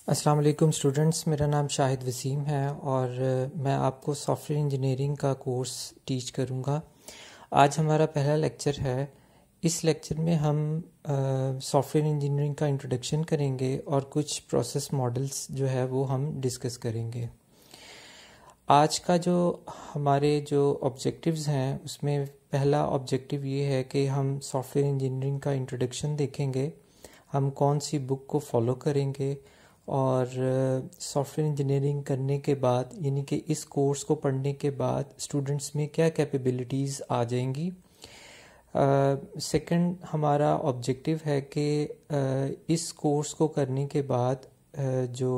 अस्सलाम वालेकुम स्टूडेंट्स, मेरा नाम शाहिद वसीम है और मैं आपको सॉफ्टवेयर इंजीनियरिंग का कोर्स टीच करूँगा। आज हमारा पहला लेक्चर है। इस लेक्चर में हम सॉफ्टवेयर इंजीनियरिंग का इंट्रोडक्शन करेंगे और कुछ प्रोसेस मॉडल्स जो है वो हम डिस्कस करेंगे। आज का जो हमारे ऑब्जेक्टिव्स हैं उसमें पहला ऑब्जेक्टिव ये है कि हम सॉफ्टवेयर इंजीनियरिंग का इंट्रोडक्शन देखेंगे, हम कौन सी बुक को फॉलो करेंगे और सॉफ्टवेयर इंजीनियरिंग करने के बाद यानी कि इस कोर्स को पढ़ने के बाद स्टूडेंट्स में क्या कैपेबिलिटीज़ आ जाएंगी। सेकंड हमारा ऑब्जेक्टिव है कि इस कोर्स को करने के बाद जो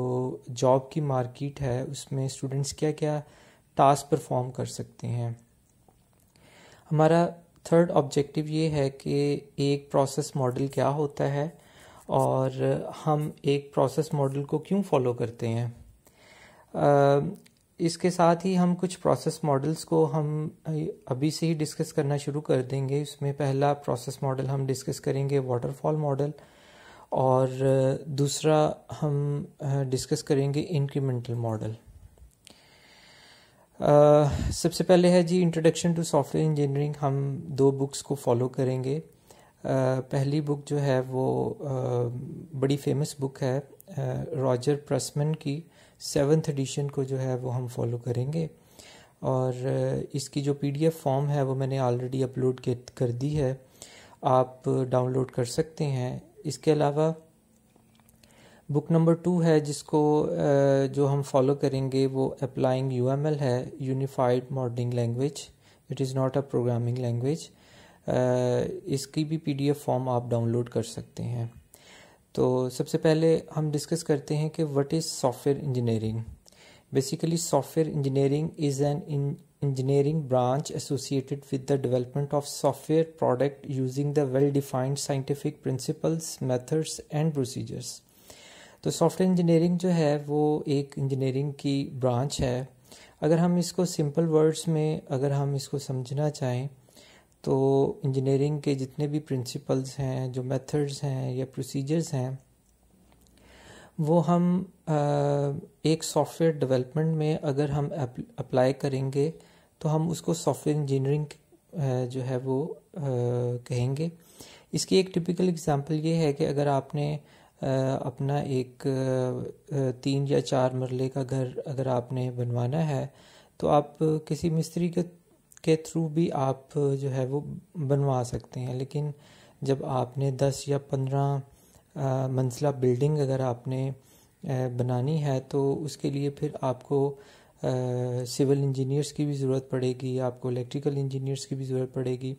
जॉब की मार्केट है उसमें स्टूडेंट्स क्या क्या टास्क परफॉर्म कर सकते हैं। हमारा थर्ड ऑब्जेक्टिव ये है कि एक प्रोसेस मॉडल क्या होता है और हम एक प्रोसेस मॉडल को क्यों फॉलो करते हैं। इसके साथ ही हम कुछ प्रोसेस मॉडल्स को हम अभी से ही डिस्कस करना शुरू कर देंगे। इसमें पहला प्रोसेस मॉडल हम डिस्कस करेंगे वाटरफॉल मॉडल और दूसरा हम डिस्कस करेंगे इंक्रीमेंटल मॉडल। सबसे पहले है जी इंट्रोडक्शन टू सॉफ्टवेयर इंजीनियरिंग। हम दो बुक्स को फॉलो करेंगे। पहली बुक जो है वो बड़ी फेमस बुक है रॉजर प्रेसमैन की 7th एडिशन को जो है वो हम फॉलो करेंगे और इसकी जो PDF फॉर्म है वो मैंने ऑलरेडी अपलोड कर दी है, आप डाउनलोड कर सकते हैं। इसके अलावा बुक नंबर 2 है जिसको जो हम फॉलो करेंगे वो अप्लाइंग UML है, unified modelling language. It is not a programming language. इसकी भी PDF फॉर्म आप डाउनलोड कर सकते हैं। तो सबसे पहले हम डिस्कस करते हैं कि what is software engineering. Basically software engineering is an engineering branch associated with the development of software product using the well defined scientific principles, methods and procedures. तो सॉफ्टवेयर इंजीनियरिंग जो है वो एक इंजीनियरिंग की branch है। अगर हम इसको सिंपल वर्ड्स में अगर हम इसको समझना चाहें तो इंजीनियरिंग के जितने भी प्रिंसिपल्स हैं, जो मेथड्स हैं या प्रोसीजर्स हैं, वो हम एक सॉफ्टवेयर डेवलपमेंट में अगर हम अप्लाई करेंगे तो हम उसको सॉफ्टवेयर इंजीनियरिंग जो है वो कहेंगे। इसकी एक टिपिकल एग्जांपल ये है कि अगर आपने अपना एक 3 या 4 मरले का घर अगर आपने बनवाना है तो आप किसी मिस्त्री के थ्रू भी आप जो है वो बनवा सकते हैं। लेकिन जब आपने 10 या 15 मंजिला बिल्डिंग अगर आपने बनानी है तो उसके लिए फिर आपको सिविल इंजीनियर्स की भी ज़रूरत पड़ेगी, आपको इलेक्ट्रिकल इंजीनियर्स की भी ज़रूरत पड़ेगी।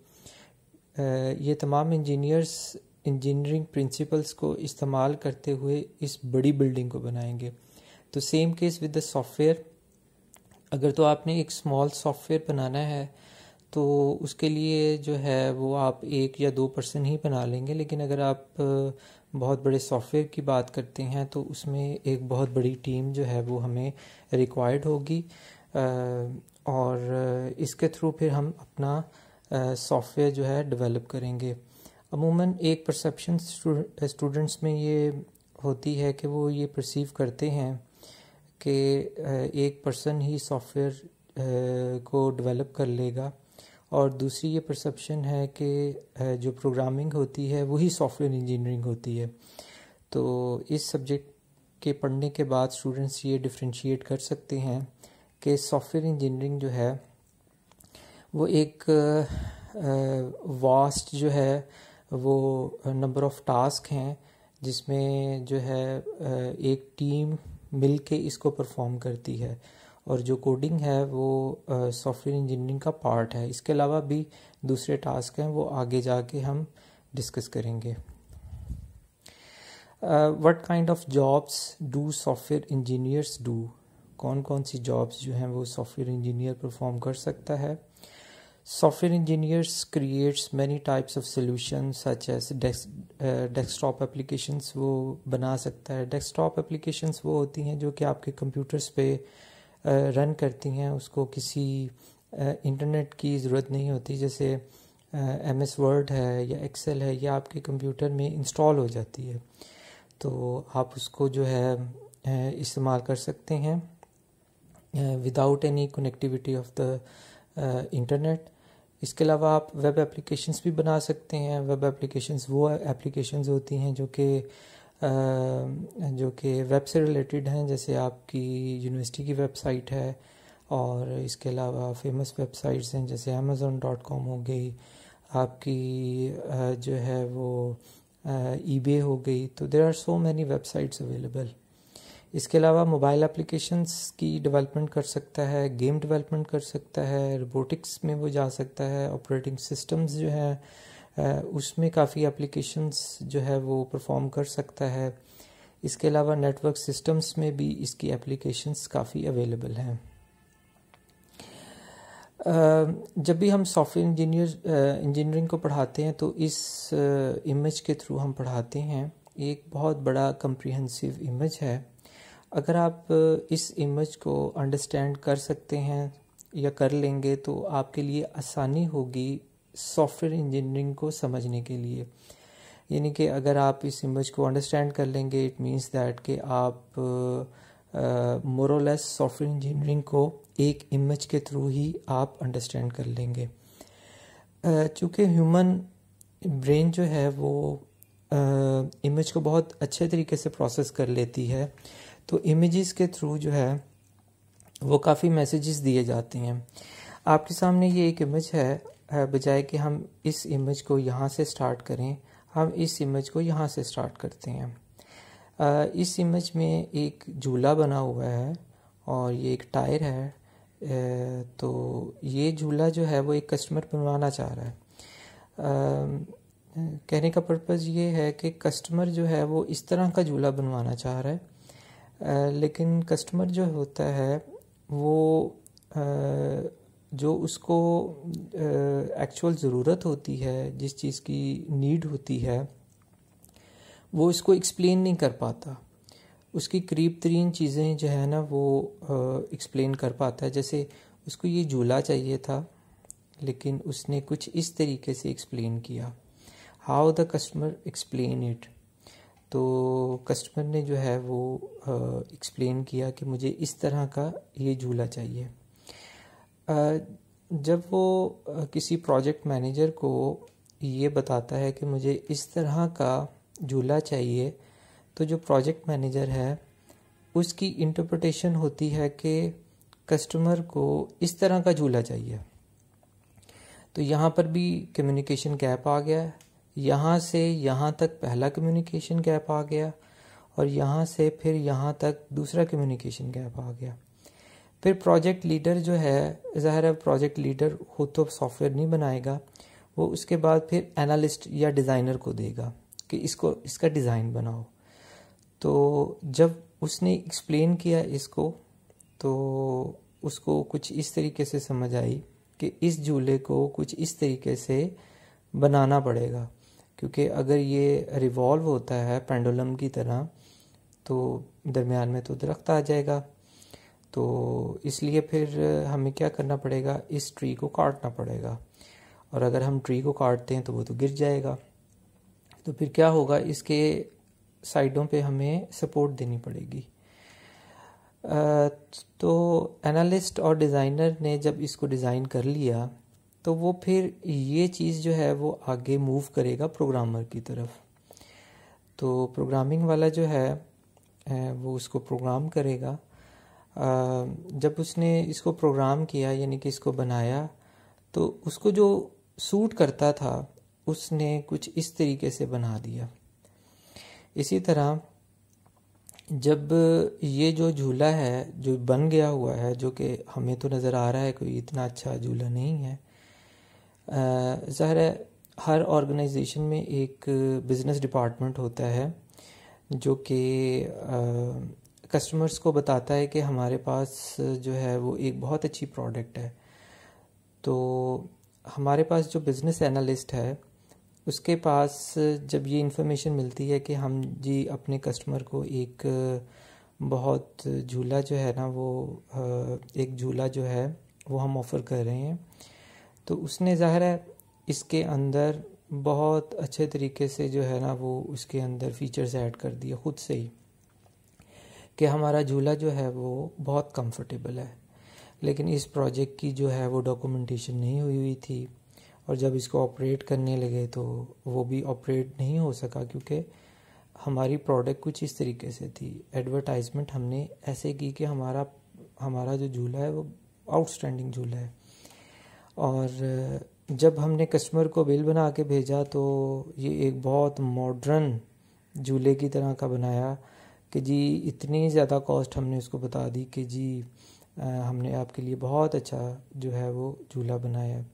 ये तमाम इंजीनियर्स इंजीनियरिंग प्रिंसिपल्स को इस्तेमाल करते हुए इस बड़ी बिल्डिंग को बनाएंगे। तो same case with the software. अगर तो आपने एक स्मॉल सॉफ्टवेयर बनाना है तो उसके लिए जो है वो आप 1 या 2 पर्सन ही बना लेंगे। लेकिन अगर आप बहुत बड़े सॉफ्टवेयर की बात करते हैं तो उसमें एक बहुत बड़ी टीम जो है वो हमें रिक्वायर्ड होगी और इसके थ्रू फिर हम अपना सॉफ्टवेयर जो है डेवलप करेंगे। अमूमन एक परसेप्शन स्टूडेंट्स में ये होती है कि वो ये परसीव करते हैं कि एक पर्सन ही सॉफ्टवेयर को डेवलप कर लेगा और दूसरी ये परसेप्शन है कि जो प्रोग्रामिंग होती है वही सॉफ्टवेयर इंजीनियरिंग होती है। तो इस सब्जेक्ट के पढ़ने के बाद स्टूडेंट्स ये डिफरेंशिएट कर सकते हैं कि सॉफ्टवेयर इंजीनियरिंग जो है वो एक वास्ट जो है वो नंबर ऑफ़ टास्क हैं जिसमें जो है एक टीम मिल के इसको परफॉर्म करती है और जो कोडिंग है वो सॉफ्टवेयर इंजीनियरिंग का पार्ट है। इसके अलावा भी दूसरे टास्क हैं वो आगे जाके हम डिस्कस करेंगे। What kind of jobs do software engineers do. कौन कौन सी जॉब्स जो हैं वो सॉफ्टवेयर इंजीनियर परफॉर्म कर सकता है। Software engineers creates many types of solution such as desktop applications वो बना सकता है। डेस्कटॉप एप्लीकेशंस वो होती हैं जो कि आपके कंप्यूटर्स पे रन करती हैं, उसको किसी इंटरनेट की ज़रूरत नहीं होती। जैसे MS वर्ड है या एक्सेल है या आपके कंप्यूटर में इंस्टॉल हो जाती है तो आप उसको जो है इस्तेमाल कर सकते हैं without any connectivity of the internet. इसके अलावा आप वेब एप्लीकेशंस भी बना सकते हैं। वेब एप्लीकेशंस वो एप्लीकेशंस होती हैं जो कि वेब से रिलेटेड हैं, जैसे आपकी यूनिवर्सिटी की वेबसाइट है, और इसके अलावा फेमस वेबसाइट्स हैं जैसे amazon.com हो गई, आपकी जो है वो eBay हो गई। तो there are so many websites available. इसके अलावा मोबाइल एप्लीकेशंस की डेवलपमेंट कर सकता है, गेम डेवलपमेंट कर सकता है, रोबोटिक्स में वो जा सकता है, ऑपरेटिंग सिस्टम्स जो है उसमें काफ़ी एप्लीकेशंस जो है वो परफॉर्म कर सकता है। इसके अलावा नेटवर्क सिस्टम्स में भी इसकी एप्लीकेशंस काफ़ी अवेलेबल हैं। जब भी हम सॉफ्टवेयर इंजीनियरिंग को पढ़ाते हैं तो इस इमेज के थ्रू हम पढ़ाते हैं। एक बहुत बड़ा कम्प्रिहेंसिव इमेज है। अगर आप इस इमेज को अंडरस्टैंड कर सकते हैं या कर लेंगे तो आपके लिए आसानी होगी सॉफ्टवेयर इंजीनियरिंग को समझने के लिए। यानी कि अगर आप इस इमेज को अंडरस्टैंड कर लेंगे, इट मींस दैट कि आप मोर और लेस सॉफ्टवेयर इंजीनियरिंग को एक इमेज के थ्रू ही आप अंडरस्टैंड कर लेंगे। चूँकि ह्यूमन ब्रेन जो है वो इमेज को बहुत अच्छे तरीके से प्रोसेस कर लेती है, तो इमेजेस के थ्रू जो है वो काफ़ी मैसेजेस दिए जाते हैं। आपके सामने ये एक इमेज है, बजाय कि हम इस इमेज को यहाँ से स्टार्ट करें, हम इस इमेज को यहाँ से स्टार्ट करते हैं। इस इमेज में एक झूला बना हुआ है और ये एक टायर है। तो ये झूला जो है वो एक कस्टमर बनवाना चाह रहा है। कहने का पर्पज़ ये है कि कस्टमर जो है वो इस तरह का झूला बनवाना चाह रहा है, लेकिन कस्टमर जो होता है वो जो उसको एक्चुअल ज़रूरत होती है, जिस चीज़ की नीड होती है, वो इसको एक्सप्लेन नहीं कर पाता। उसकी करीब तरीन चीज़ें जो है ना वो एक्सप्लेन कर पाता है। जैसे उसको ये झूला चाहिए था, लेकिन उसने कुछ इस तरीके से एक्सप्लेन किया। How the customer explain it. तो कस्टमर ने जो है वो एक्सप्लेन किया कि मुझे इस तरह का ये झूला चाहिए। जब वो किसी प्रोजेक्ट मैनेजर को ये बताता है कि मुझे इस तरह का झूला चाहिए, तो जो प्रोजेक्ट मैनेजर है उसकी इंटरप्रिटेशन होती है कि कस्टमर को इस तरह का झूला चाहिए। तो यहाँ पर भी कम्युनिकेशन गैप आ गया है। यहाँ से यहाँ तक पहला कम्युनिकेशन गैप आ गया और यहाँ से फिर यहाँ तक दूसरा कम्युनिकेशन गैप आ गया। फिर प्रोजेक्ट लीडर जो है, ज़ाहिर है प्रोजेक्ट लीडर खुद तो सॉफ्टवेयर नहीं बनाएगा, वो उसके बाद फिर एनालिस्ट या डिज़ाइनर को देगा कि इसका डिज़ाइन बनाओ। तो जब उसने एक्सप्लेन किया इसको, तो उसको कुछ इस तरीके से समझ आई कि इस झूले को कुछ इस तरीके से बनाना पड़ेगा, क्योंकि अगर ये रिवॉल्व होता है पेंडुलम की तरह तो दरमियान में तो दरख्त आ जाएगा। तो इसलिए फिर हमें क्या करना पड़ेगा, इस ट्री को काटना पड़ेगा, और अगर हम ट्री को काटते हैं तो वो तो गिर जाएगा। तो फिर क्या होगा, इसके साइडों पे हमें सपोर्ट देनी पड़ेगी। तो एनालिस्ट और डिज़ाइनर ने जब इसको डिज़ाइन कर लिया तो वो फिर ये चीज़ जो है वो आगे मूव करेगा प्रोग्रामर की तरफ। तो प्रोग्रामिंग वाला जो है वो उसको प्रोग्राम करेगा। जब उसने इसको प्रोग्राम किया, यानी कि इसको बनाया, तो उसको जो सूट करता था उसने कुछ इस तरीके से बना दिया। इसी तरह जब ये जो झूला है जो बन गया हुआ है, जो कि हमें तो नज़र आ रहा है कोई इतना अच्छा झूला नहीं है, ज़ाहिर है हर ऑर्गेनाइजेशन में एक बिज़नेस डिपार्टमेंट होता है जो कि कस्टमर्स को बताता है कि हमारे पास जो है वो एक बहुत अच्छी प्रोडक्ट है। तो हमारे पास जो बिज़नेस एनालिस्ट है उसके पास जब ये इन्फॉर्मेशन मिलती है कि हम जी अपने कस्टमर को एक बहुत झूला जो है ना वो एक झूला जो है वो हम ऑफ़र कर रहे हैं, तो उसने ज़ाहिर है इसके अंदर बहुत अच्छे तरीके से जो है ना वो उसके अंदर फीचर्स ऐड कर दिए खुद से ही। कि हमारा झूला जो है वो बहुत कंफर्टेबल है, लेकिन इस प्रोजेक्ट की जो है वो डॉक्यूमेंटेशन नहीं हुई थी, और जब इसको ऑपरेट करने लगे तो वो भी ऑपरेट नहीं हो सका, क्योंकि हमारी प्रोडक्ट कुछ इस तरीके से थी। एडवर्टाइजमेंट हमने ऐसे की कि हमारा जो झूला है वो आउटस्टैंडिंग झूला है, और जब हमने कस्टमर को बिल बना के भेजा तो ये एक बहुत मॉडर्न झूले की तरह का बनाया कि जी इतनी ज़्यादा कॉस्ट हमने उसको बता दी कि जी हमने आपके लिए बहुत अच्छा जो है वो झूला बनाया।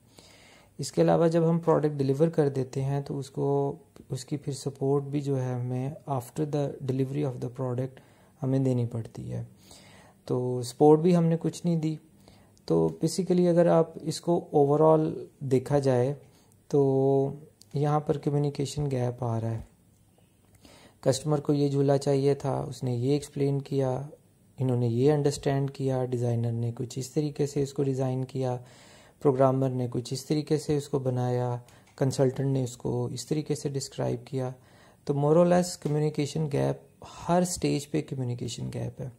इसके अलावा जब हम प्रोडक्ट डिलीवर कर देते हैं तो उसकी फिर सपोर्ट भी जो है हमें after the delivery of the product हमें देनी पड़ती है, तो सपोर्ट भी हमने कुछ नहीं दी। तो बेसिकली अगर आप इसको ओवरऑल देखा जाए तो यहाँ पर कम्युनिकेशन गैप आ रहा है। कस्टमर को ये झूला चाहिए था, उसने ये एक्सप्लेन किया, इन्होंने ये अंडरस्टैंड किया, डिज़ाइनर ने कुछ इस तरीके से इसको डिज़ाइन किया, प्रोग्रामर ने कुछ इस तरीके से उसको बनाया, कंसल्टेंट ने उसको इस तरीके से डिस्क्राइब किया। तो मोर और लेस कम्युनिकेशन गैप, हर स्टेज पे कम्युनिकेशन गैप है।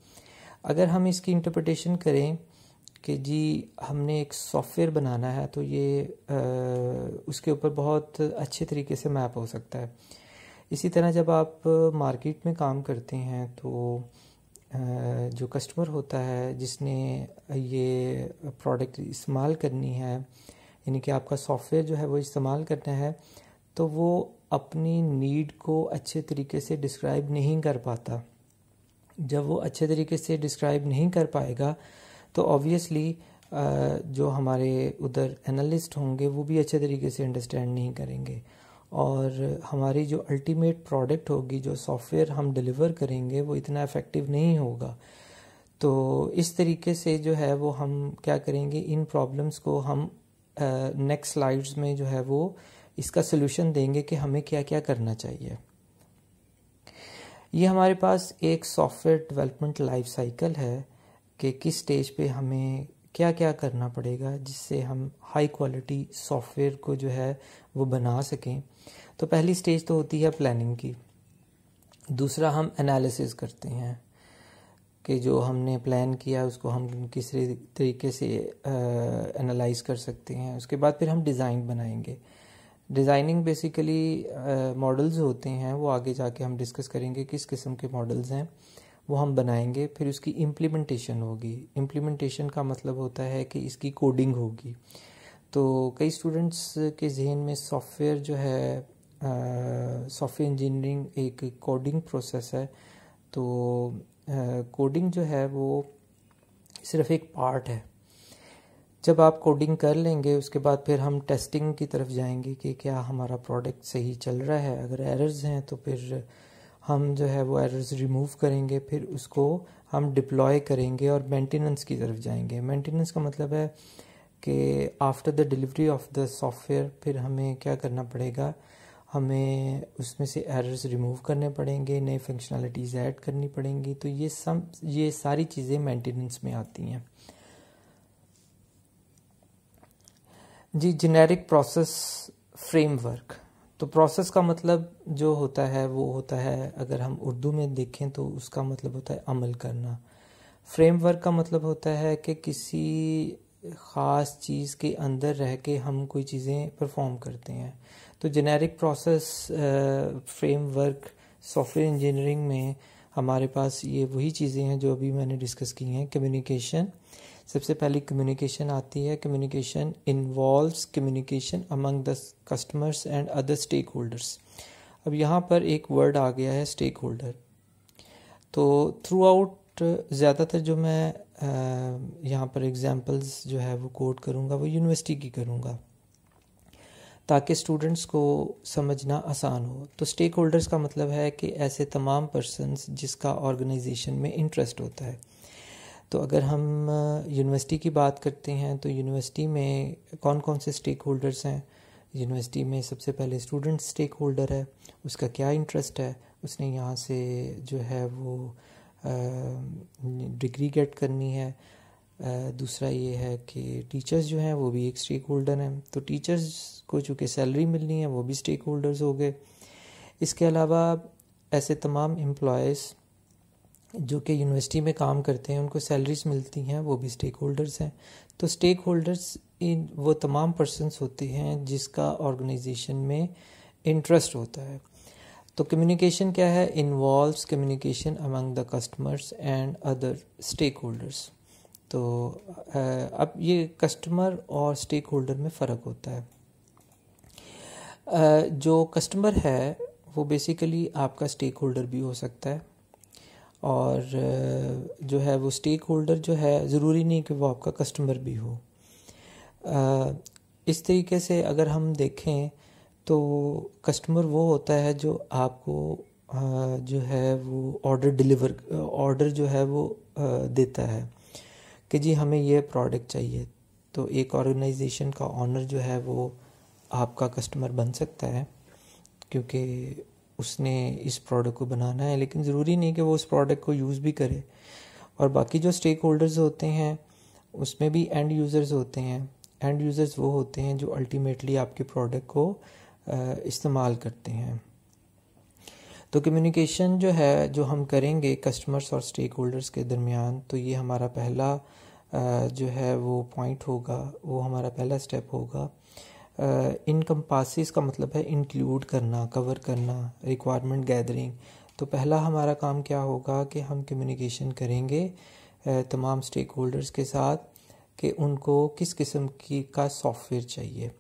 अगर हम इसकी इंटरप्रिटेशन करें कि जी हमने एक सॉफ्टवेयर बनाना है तो ये उसके ऊपर बहुत अच्छे तरीके से मैप हो सकता है। इसी तरह जब आप मार्केट में काम करते हैं तो जो कस्टमर होता है जिसने ये प्रोडक्ट इस्तेमाल करनी है, यानी कि आपका सॉफ्टवेयर जो है वो इस्तेमाल करना है, तो वो अपनी नीड को अच्छे तरीके से डिस्क्राइब नहीं कर पाता। जब वो अच्छे तरीके से डिस्क्राइब नहीं कर पाएगा तो ऑब्वियसली जो हमारे उधर एनालिस्ट होंगे वो भी अच्छे तरीके से अंडरस्टैंड नहीं करेंगे, और हमारी जो अल्टीमेट प्रोडक्ट होगी, जो सॉफ्टवेयर हम डिलीवर करेंगे, वो इतना इफ़ेक्टिव नहीं होगा। तो इस तरीके से जो है वो हम क्या करेंगे, इन प्रॉब्लम्स को हम नेक्स्ट स्लाइड्स में जो है वो इसका सलूशन देंगे कि हमें क्या क्या करना चाहिए। ये हमारे पास एक सॉफ्टवेयर डेवलपमेंट लाइफ साइकिल है कि किस स्टेज पे हमें क्या क्या करना पड़ेगा जिससे हम हाई क्वालिटी सॉफ्टवेयर को जो है वो बना सकें। तो पहली स्टेज तो होती है प्लानिंग की। दूसरा हम एनालिसिस करते हैं कि जो हमने प्लान किया उसको हम किस तरीके से एनालाइज कर सकते हैं। उसके बाद फिर हम डिज़ाइन बनाएंगे। डिज़ाइनिंग बेसिकली मॉडल्स होते हैं, वो आगे जाके हम डिस्कस करेंगे किस किस्म के मॉडल्स हैं, वो हम बनाएंगे। फिर उसकी इम्प्लीमेंटेशन होगी। इम्प्लीमेंटेशन का मतलब होता है कि इसकी कोडिंग होगी। तो कई स्टूडेंट्स के जहन में सॉफ्टवेयर जो है, सॉफ्टवेयर इंजीनियरिंग एक कोडिंग प्रोसेस है। तो कोडिंग जो है वो सिर्फ एक पार्ट है। जब आप कोडिंग कर लेंगे उसके बाद फिर हम टेस्टिंग की तरफ जाएंगे कि क्या हमारा प्रोडक्ट सही चल रहा है। अगर एरर्स हैं तो फिर हम जो है वो एरर्स रिमूव करेंगे, फिर उसको हम डिप्लॉय करेंगे और मेंटेनेंस की तरफ जाएंगे। मेंटेनेंस का मतलब है कि after the delivery of the software फिर हमें क्या करना पड़ेगा, हमें उसमें से एरर्स रिमूव करने पड़ेंगे, नई फंक्शनैलिटीज़ ऐड करनी पड़ेंगी। तो ये सारी चीज़ें मेंटेनेंस में आती हैं। जी, जेनेरिक प्रोसेस फ्रेमवर्क। तो प्रोसेस का मतलब जो होता है वो होता है, अगर हम उर्दू में देखें तो उसका मतलब होता है अमल करना। फ्रेमवर्क का मतलब होता है कि किसी ख़ास चीज़ के अंदर रह के हम कोई चीज़ें परफॉर्म करते हैं। तो generic process framework software engineering में हमारे पास ये वही चीज़ें हैं जो अभी मैंने डिस्कस की हैं। कम्युनिकेशन, सबसे पहले कम्युनिकेशन आती है। Communication involves communication among the customers and other stake holders. अब यहाँ पर एक वर्ड आ गया है स्टेक होल्डर। तो थ्रू आउट ज़्यादातर जो मैं यहाँ पर एग्जांपल्स जो है वो कोट करूँगा वो यूनिवर्सिटी की करूँगा ताकि स्टूडेंट्स को समझना आसान हो। तो स्टेक होल्डर्स का मतलब है कि ऐसे तमाम पर्सन्स जिसका ऑर्गेनाइजेशन में इंटरेस्ट होता है। तो अगर हम यूनिवर्सिटी की बात करते हैं तो यूनिवर्सिटी में कौन कौन से स्टेक होल्डर्स हैं। यूनिवर्सिटी में सबसे पहले स्टूडेंट स्टेक होल्डर है, उसका क्या इंटरेस्ट है, उसने यहाँ से जो है वो डिग्री गेट करनी है। दूसरा ये है कि टीचर्स जो हैं वो भी एक स्टेक होल्डर हैं। तो टीचर्स को चूँकि सैलरी मिलनी है वो भी स्टेक होल्डर्स हो गए। इसके अलावा ऐसे तमाम एम्प्लॉयज़ जो कि यूनिवर्सिटी में काम करते हैं, उनको सैलरीज मिलती हैं, वो भी स्टेक होल्डर्स हैं। तो स्टेक होल्डर्स इन वो तमाम पर्सन्स होते हैं जिसका ऑर्गेनाइजेशन में इंटरेस्ट होता है। तो कम्युनिकेशन क्या है? Involves communication among the customers and other stake holders. तो अब ये कस्टमर और स्टेक होल्डर में फ़र्क होता है। जो कस्टमर है वो बेसिकली आपका स्टेक होल्डर भी हो सकता है, और जो है वो स्टेक होल्डर जो है ज़रूरी नहीं कि वो आपका कस्टमर भी हो। इस तरीके से अगर हम देखें तो कस्टमर वो होता है जो आपको जो है वो ऑर्डर जो है वो देता है कि जी हमें ये प्रोडक्ट चाहिए। तो एक ऑर्गेनाइजेशन का ऑनर जो है वो आपका कस्टमर बन सकता है, क्योंकि उसने इस प्रोडक्ट को बनाना है, लेकिन ज़रूरी नहीं कि वो उस प्रोडक्ट को यूज़ भी करे। और बाकी जो स्टेक होल्डर्स होते हैं उसमें भी एंड यूज़र्स होते हैं। एंड यूज़र्स वो होते हैं जो अल्टीमेटली आपके प्रोडक्ट को इस्तेमाल करते हैं। तो कम्युनिकेशन जो है जो हम करेंगे कस्टमर्स और स्टेक होल्डर्स के दरमियान, तो ये हमारा पहला जो है वो पॉइंट होगा, वो हमारा पहला स्टेप होगा। इनकम्पासिस का मतलब है इंक्लूड करना, कवर करना, रिक्वायरमेंट गैदरिंग। तो पहला हमारा काम क्या होगा कि हम कम्युनिकेशन करेंगे तमाम स्टेक होल्डर्स के साथ कि उनको किस किस्म की का सॉफ्टवेयर चाहिए।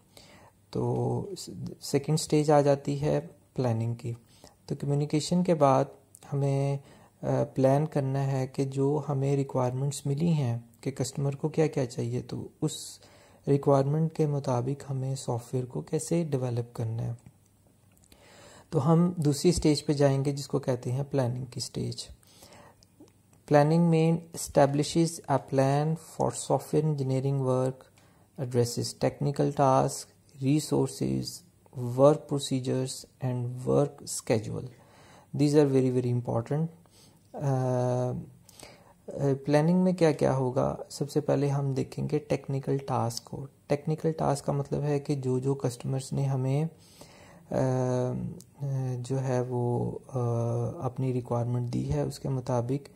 तो सेकंड स्टेज आ जाती है प्लानिंग की। तो कम्युनिकेशन के बाद हमें प्लान करना है कि जो हमें रिक्वायरमेंट्स मिली हैं कि कस्टमर को क्या क्या चाहिए, तो उस रिक्वायरमेंट के मुताबिक हमें सॉफ्टवेयर को कैसे डेवलप करना है। तो हम दूसरी स्टेज पे जाएंगे जिसको कहते हैं प्लानिंग की स्टेज। प्लानिंग में establishes a plan for software engineering work, addresses technical task, resources, work procedures and work schedule. These are very very important. Planning में क्या क्या होगा? सबसे पहले हम देखेंगे टेक्निकल टास्क को। टेक्निकल टास्क का मतलब है कि जो जो कस्टमर्स ने हमें जो है वो अपनी रिक्वायरमेंट दी है उसके मुताबिक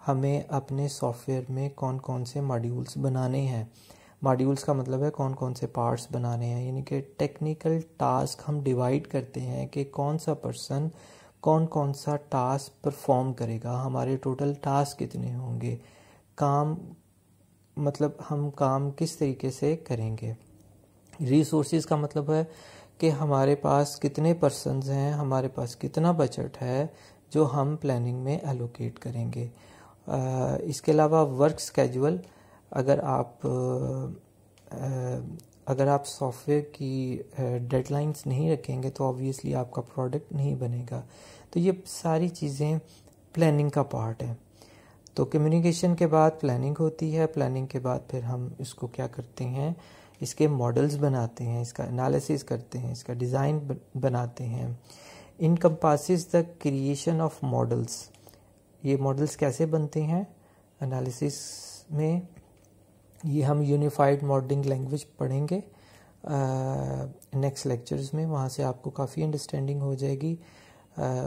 हमें अपने सॉफ्टवेयर में कौन कौन से मॉड्यूल्स बनाने हैं। मॉड्यूल्स का मतलब है कौन कौन से पार्ट्स बनाने हैं, यानी कि टेक्निकल टास्क हम डिवाइड करते हैं कि कौन सा पर्सन कौन कौन सा टास्क परफॉर्म करेगा, हमारे टोटल टास्क कितने होंगे, काम मतलब हम काम किस तरीके से करेंगे। रिसोर्सेज का मतलब है कि हमारे पास कितने पर्सन्स हैं, हमारे पास कितना बजट है जो हम प्लानिंग में एलोकेट करेंगे। इसके अलावा वर्क स्केड्यूल, अगर आप सॉफ्टवेयर की डेडलाइंस नहीं रखेंगे तो ऑब्वियसली आपका प्रोडक्ट नहीं बनेगा। तो ये सारी चीज़ें प्लानिंग का पार्ट है। तो कम्युनिकेशन के बाद प्लानिंग होती है। प्लानिंग के बाद फिर हम इसको क्या करते हैं, इसके मॉडल्स बनाते हैं, इसका एनालिसिस करते हैं, इसका डिज़ाइन बनाते हैं। इनकम्पासिस द क्रिएशन ऑफ मॉडल्स। ये मॉडल्स कैसे बनते हैं एनालिसिस में, ये हम यूनिफाइड मॉडलिंग लैंग्वेज पढ़ेंगे नेक्स्ट लेक्चर्स में, वहाँ से आपको काफ़ी अंडरस्टैंडिंग हो जाएगी।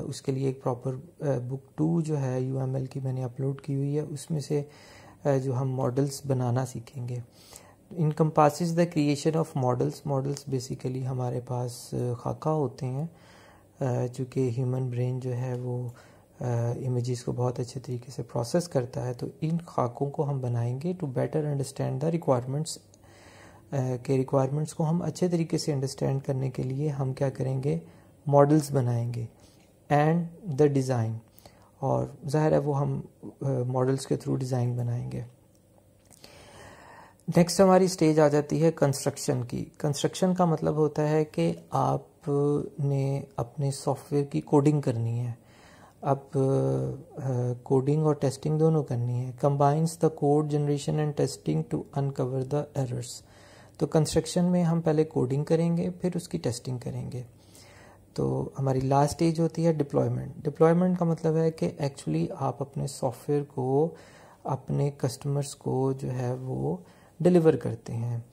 उसके लिए एक प्रॉपर बुक 2 जो है UML की मैंने अपलोड की हुई है, उसमें से जो हम मॉडल्स बनाना सीखेंगे। Encompasses the creation of models. Models basically हमारे पास खाका होते हैं, चूँकि ह्यूमन ब्रेन जो है वो इमेजेस को बहुत अच्छे तरीके से प्रोसेस करता है। तो इन खाकों को हम बनाएंगे to better understand the requirements. के रिक्वायरमेंट्स को हम अच्छे तरीके से अंडरस्टैंड करने के लिए हम क्या करेंगे, मॉडल्स बनाएंगे एंड द डिज़ाइन, और ज़ाहिर है वो हम मॉडल्स के थ्रू डिज़ाइन बनाएंगे। नेक्स्ट हमारी स्टेज आ जाती है कंस्ट्रक्शन की। कंस्ट्रक्शन का मतलब होता है कि आपने अपने सॉफ्टवेयर की कोडिंग करनी है। अब कोडिंग और टेस्टिंग दोनों करनी है। Combines the code generation and testing to uncover the errors. तो कंस्ट्रक्शन में हम पहले कोडिंग करेंगे फिर उसकी टेस्टिंग करेंगे। तो हमारी लास्ट स्टेज होती है डिप्लॉयमेंट। डिप्लॉयमेंट का मतलब है कि एक्चुअली आप अपने सॉफ्टवेयर को अपने कस्टमर्स को जो है वो डिलीवर करते हैं।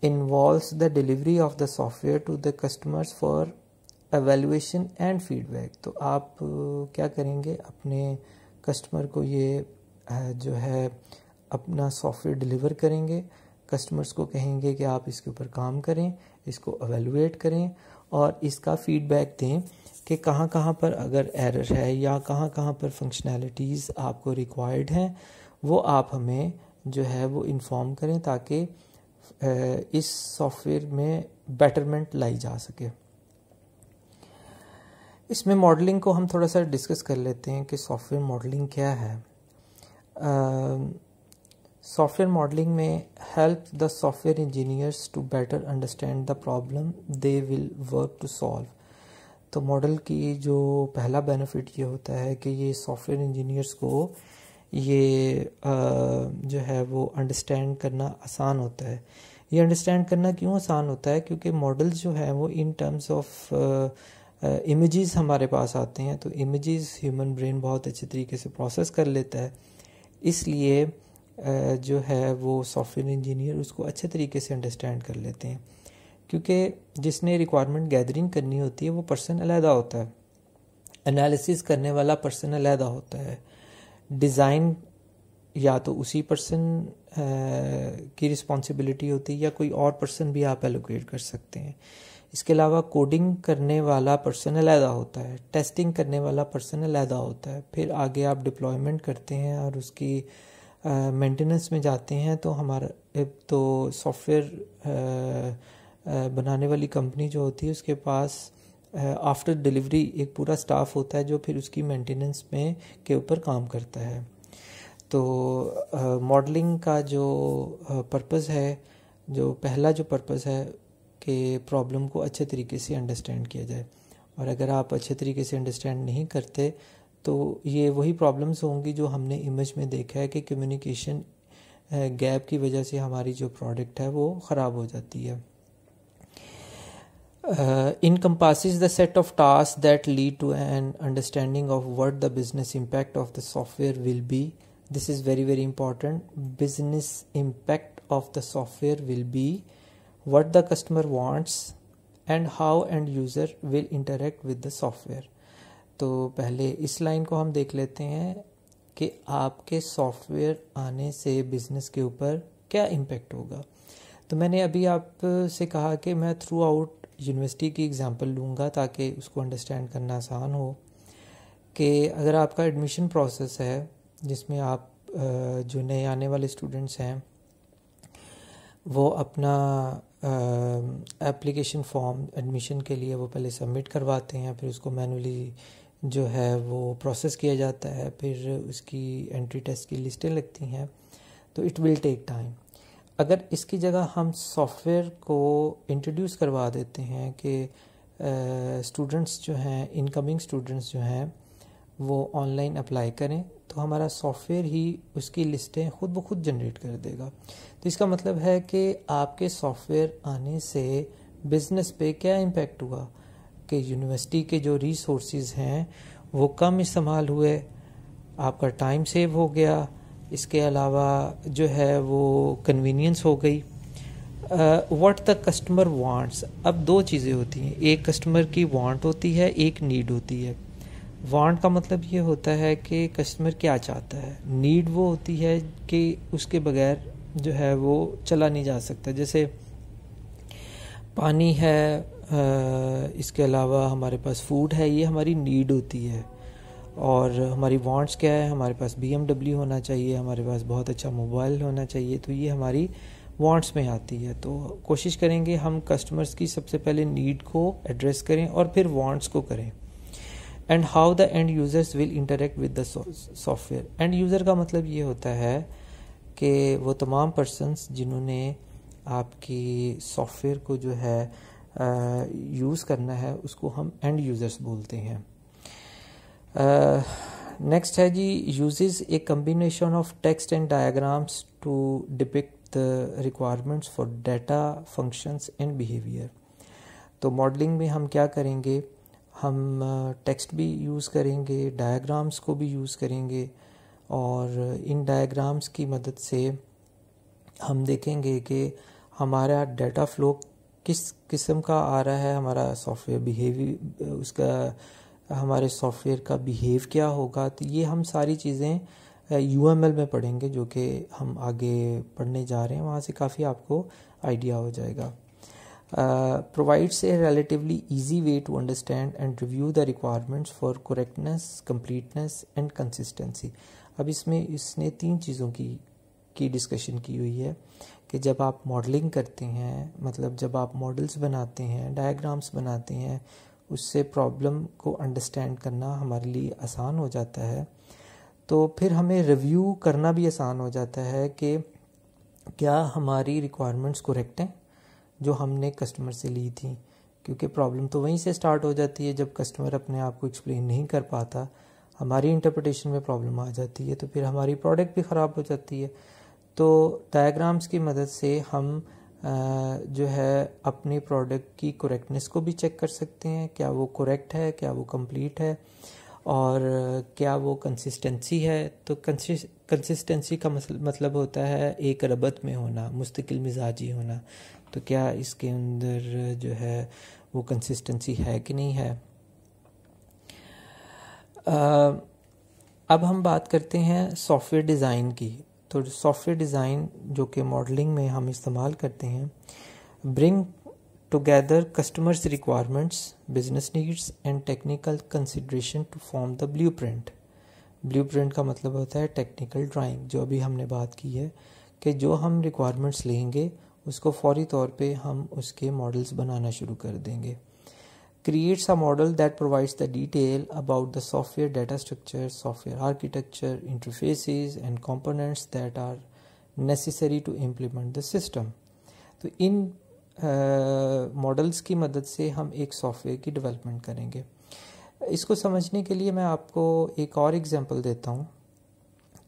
Involves the delivery of the software to the customers for evaluation and feedback. तो आप क्या करेंगे, अपने कस्टमर को ये जो है अपना सॉफ्टवेयर डिलीवर करेंगे, कस्टमर्स को कहेंगे कि आप इसके ऊपर काम करें, इसको एवेलुएट करें और इसका फीडबैक दें कि कहाँ कहाँ पर अगर एरर है या कहाँ कहाँ पर फंक्शनैलिटीज़ आपको रिक्वायर्ड हैं, वो आप हमें जो है वो इन्फॉर्म करें ताकि इस सॉफ्टवेयर में बेटरमेंट लाई जा सके। इसमें मॉडलिंग को हम थोड़ा सा डिस्कस कर लेते हैं कि सॉफ्टवेयर मॉडलिंग क्या है। सॉफ्टवेयर मॉडलिंग में help the software engineers to better understand the problem they will work to solve. तो मॉडल की जो पहला बेनिफिट ये होता है कि ये सॉफ्टवेयर इंजीनियर्स को ये जो है वो अंडरस्टैंड करना आसान होता है। ये अंडरस्टैंड करना क्यों आसान होता है? क्योंकि मॉडल्स जो है वो इन टर्म्स ऑफ इमेजेस हमारे पास आते हैं, तो इमेजेस ह्यूमन ब्रेन बहुत अच्छे तरीके से प्रोसेस कर लेता है, इसलिए जो है वो सॉफ्टवेयर इंजीनियर उसको अच्छे तरीके से अंडरस्टैंड कर लेते हैं। क्योंकि जिसने रिक्वायरमेंट गैदरिंग करनी होती है वो पर्सन अलहदा होता है, एनालिसिस करने वाला पर्सन अलहदा होता है, डिज़ाइन या तो उसी पर्सन की रिस्पॉन्सिबिलिटी होती है या कोई और पर्सन भी आप एलोकेट कर सकते हैं। इसके अलावा कोडिंग करने वाला पर्सन अलहदा होता है, टेस्टिंग करने वाला पर्सन अलहदा होता है, फिर आगे आप डिप्लॉयमेंट करते हैं और उसकी मेंटेनेंस में जाते हैं। तो हमारा तो सॉफ्टवेयर बनाने वाली कंपनी जो होती है उसके पास आफ्टर डिलीवरी एक पूरा स्टाफ होता है जो फिर उसकी मेंटेनेंस में के ऊपर काम करता है। तो मॉडलिंग का जो पर्पस है, जो पहला जो पर्पस है कि प्रॉब्लम को अच्छे तरीके से अंडरस्टैंड किया जाए, और अगर आप अच्छे तरीके से अंडरस्टैंड नहीं करते तो ये वही प्रॉब्लम्स होंगी जो हमने इमेज में देखा है कि कम्युनिकेशन गैप की वजह से हमारी जो प्रोडक्ट है वो ख़राब हो जाती है। Encompasses the set of tasks that lead to an understanding of what the business impact of the software will be. This is very very important. Business impact of the software will be what the customer wants and how end user will interact with the software. तो पहले इस line को हम देख लेते हैं कि आपके सॉफ्टवेयर आने से बिजनेस के ऊपर क्या इम्पेक्ट होगा। तो मैंने अभी आपसे कहा कि मैं थ्रू आउट यूनिवर्सिटी की एग्जांपल लूँगा ताकि उसको अंडरस्टैंड करना आसान हो कि अगर आपका एडमिशन प्रोसेस है जिसमें आप जो नए आने वाले स्टूडेंट्स हैं वो अपना एप्लीकेशन फॉर्म एडमिशन के लिए वो पहले सबमिट करवाते हैं, फिर उसको मैनुअली जो है वो प्रोसेस किया जाता है, फिर उसकी एंट्री टेस्ट की लिस्टें लगती हैं, तो इट विल टेक टाइम। अगर इसकी जगह हम सॉफ्टवेयर को इंट्रोड्यूस करवा देते हैं कि स्टूडेंट्स जो हैं, इनकमिंग स्टूडेंट्स जो हैं वो ऑनलाइन अप्लाई करें, तो हमारा सॉफ्टवेयर ही उसकी लिस्टें खुद ब खुद जनरेट कर देगा। तो इसका मतलब है कि आपके सॉफ्टवेयर आने से बिज़नेस पे क्या इम्पेक्ट हुआ कि यूनिवर्सिटी के जो रिसोर्सेज हैं वो कम इस्तेमाल हुए, आपका टाइम सेव हो गया, इसके अलावा जो है वो कन्वीनियंस हो गई। व्हाट द कस्टमर वांट्स, अब दो चीज़ें होती हैं, एक कस्टमर की वांट होती है, एक नीड होती है। वांट का मतलब ये होता है कि कस्टमर क्या चाहता है, नीड वो होती है कि उसके बगैर जो है वो चला नहीं जा सकता, जैसे पानी है, इसके अलावा हमारे पास फूड है, ये हमारी नीड होती है। और हमारी वांट्स क्या है, हमारे पास BMW होना चाहिए, हमारे पास बहुत अच्छा मोबाइल होना चाहिए, तो ये हमारी वांट्स में आती है। तो कोशिश करेंगे हम कस्टमर्स की सबसे पहले नीड को एड्रेस करें और फिर वांट्स को करें। And how the end users will interact with the software. End user का मतलब ये होता है कि वो तमाम पर्सन्स जिन्होंने आपकी सॉफ्टवेयर को जो है यूज़ करना है उसको हम एंड यूज़र्स बोलते हैं। नेक्स्ट है जी, uses a combination of text and diagrams to depict the requirements for data functions and behaviour. तो मॉडलिंग में हम क्या करेंगे, हम टेक्स्ट भी यूज़ करेंगे, डायग्राम्स को भी यूज़ करेंगे, और इन डायग्राम्स की मदद से हम देखेंगे कि हमारा डाटा फ्लो किस किस्म का आ रहा है, हमारा सॉफ्टवेयर बिहेवियर उसका हमारे सॉफ्टवेयर का बिहेव क्या होगा। तो ये हम सारी चीज़ें UML में पढ़ेंगे, जो कि हम आगे पढ़ने जा रहे हैं, वहाँ से काफ़ी आपको आइडिया हो जाएगा। Provides a relatively easy way to understand and review the requirements for correctness, completeness and consistency। अब इसने 3 चीज़ों की डिस्कशन की हुई है कि जब आप मॉडलिंग करते हैं, मतलब जब आप मॉडल्स बनाते हैं, डायग्राम्स बनाते हैं, उससे प्रॉब्लम को अंडरस्टैंड करना हमारे लिए आसान हो जाता है। तो फिर हमें रिव्यू करना भी आसान हो जाता है कि क्या हमारी रिक्वायरमेंट्स करेक्ट हैं जो हमने कस्टमर से ली थी, क्योंकि प्रॉब्लम तो वहीं से स्टार्ट हो जाती है जब कस्टमर अपने आप को एक्सप्लेन नहीं कर पाता, हमारी इंटरप्रिटेशन में प्रॉब्लम आ जाती है, तो फिर हमारी प्रोडक्ट भी ख़राब हो जाती है। तो डायग्राम्स की मदद से हम जो है अपनी प्रोडक्ट की करेक्टनेस को भी चेक कर सकते हैं, क्या वो करेक्ट है, क्या वो कंप्लीट है, और क्या वो कंसिस्टेंसी है। तो कंसिस्टेंसी का मतलब होता है एक रबत में होना, मुस्तकिल मिजाजी होना। तो क्या इसके अंदर जो है वो कंसिस्टेंसी है कि नहीं है। अब हम बात करते हैं सॉफ्टवेयर डिज़ाइन की। तो सॉफ्टवेयर डिज़ाइन जो कि मॉडलिंग में हम इस्तेमाल करते हैं, bring together customers requirements, business needs and technical consideration to form the blueprint. Blueprint का मतलब होता है टेक्निकल ड्राइंग, जो अभी हमने बात की है कि जो हम रिक्वायरमेंट्स लेंगे उसको फौरी तौर पे हम उसके मॉडल्स बनाना शुरू कर देंगे। Creates a model that provides the detail about the software data structure, software architecture, interfaces and components that are necessary to implement the system। तो इन मॉडल्स की मदद से हम एक सॉफ्टवेयर की डेवलपमेंट करेंगे। इसको समझने के लिए मैं आपको एक और एग्जांपल देता हूँ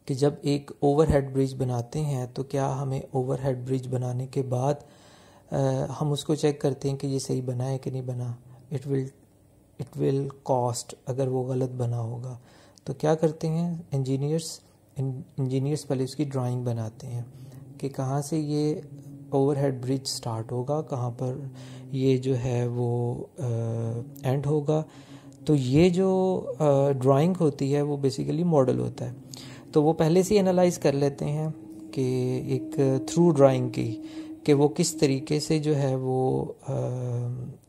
कि जब एक ओवरहेड ब्रिज बनाते हैं तो क्या हमें ओवरहेड ब्रिज बनाने के बाद हम उसको चेक करते हैं कि ये सही बना है कि नहीं बना। इट विल कॉस्ट, अगर वो गलत बना होगा तो क्या करते हैं इंजीनियर्स पहले उसकी ड्राइंग बनाते हैं कि कहाँ से ये ओवरहेड ब्रिज स्टार्ट होगा, कहाँ पर ये जो है वो एंड होगा। तो ये जो ड्राइंग होती है वो बेसिकली मॉडल होता है। तो वो पहले से एनालाइज कर लेते हैं कि एक थ्रू ड्राइंग की कि वो किस तरीके से जो है वो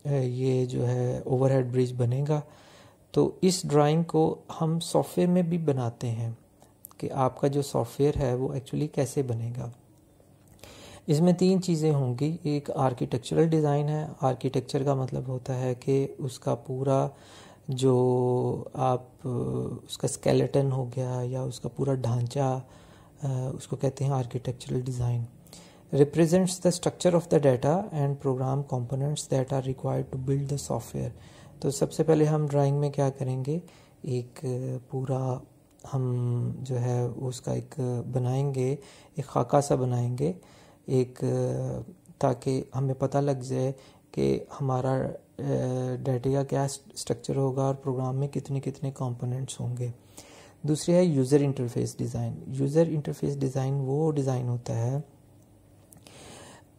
ये जो है ओवरहेड ब्रिज बनेगा। तो इस ड्राइंग को हम सॉफ्टवेयर में भी बनाते हैं कि आपका जो सॉफ्टवेयर है वो एक्चुअली कैसे बनेगा। इसमें 3 चीज़ें होंगी। एक आर्किटेक्चरल डिज़ाइन है। आर्किटेक्चर का मतलब होता है कि उसका पूरा जो आप उसका स्केलेटन हो गया या उसका पूरा ढांचा, उसको कहते हैं architectural design. represents the structure of the data and program components that are required to build the software। तो सबसे पहले हम ड्राइंग में क्या करेंगे, एक पूरा हम जो है उसका एक बनाएंगे, एक खाका सा बनाएंगे एक, ताकि हमें पता लग जाए कि हमारा डाटा का क्या स्ट्रक्चर होगा और प्रोग्राम में कितने कितने कंपोनेंट्स होंगे। दूसरी है user interface design. User interface design वो डिज़ाइन होता है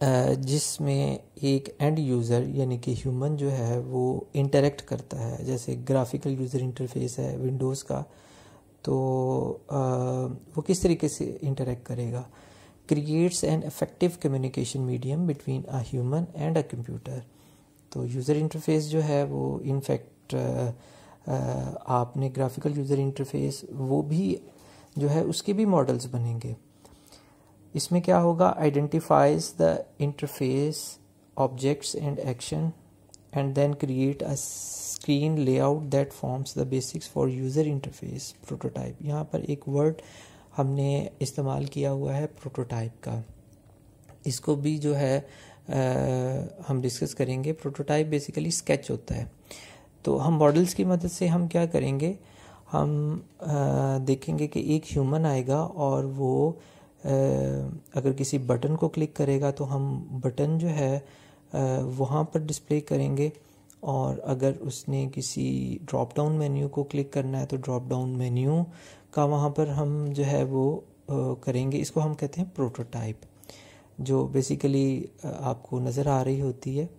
जिसमें एक एंड यूज़र यानी कि ह्यूमन जो है वो इंटरेक्ट करता है। जैसे ग्राफिकल यूज़र इंटरफेस है विंडोज़ का, तो वो किस तरीके से इंटरेक्ट करेगा। Creates an effective communication medium between a human and a computer. तो यूज़र इंटरफेस जो है वो इनफैक्ट आपने ग्राफिकल यूज़र इंटरफेस वो भी जो है उसके भी मॉडल्स बनेंगे। इसमें क्या होगा, identifies the interface objects and action and then create a screen layout that forms the basics for user interface prototype. यहाँ पर एक वर्ड हमने इस्तेमाल किया हुआ है प्रोटोटाइप का। इसको भी जो है हम डिस्कस करेंगे। प्रोटोटाइप बेसिकली स्केच होता है। तो हम मॉडल्स की मदद से हम क्या करेंगे, हम देखेंगे कि एक ह्यूमन आएगा और वो अगर किसी बटन को क्लिक करेगा तो हम बटन जो है वहाँ पर डिस्प्ले करेंगे, और अगर उसने किसी ड्रॉप डाउन मेन्यू को क्लिक करना है तो ड्रॉप डाउन मेन्यू का वहाँ पर हम जो है वो करेंगे। इसको हम कहते हैं प्रोटोटाइप, जो बेसिकली आपको नज़र आ रही होती है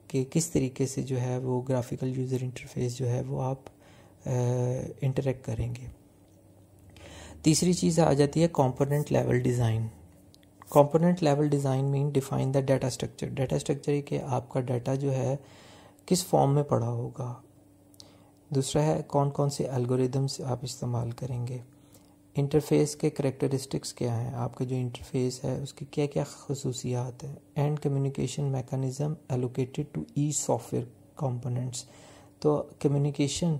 कि किस तरीके से जो है वो ग्राफिकल यूज़र इंटरफेस जो है वो आप इंटरेक्ट करेंगे। तीसरी चीज़ आ जाती है component level design. Component level design mean define the data structure. Data structure है कि आपका डाटा जो है किस फॉर्म में पड़ा होगा। दूसरा है कौन कौन से एल्गोरिदम्स आप इस्तेमाल करेंगे। इंटरफेस के करैक्टरिस्टिक्स क्या हैं, आपका जो इंटरफेस है उसकी क्या क्या खसूसियात हैं। And communication mechanism allocated to each software components. तो कम्युनिकेशन,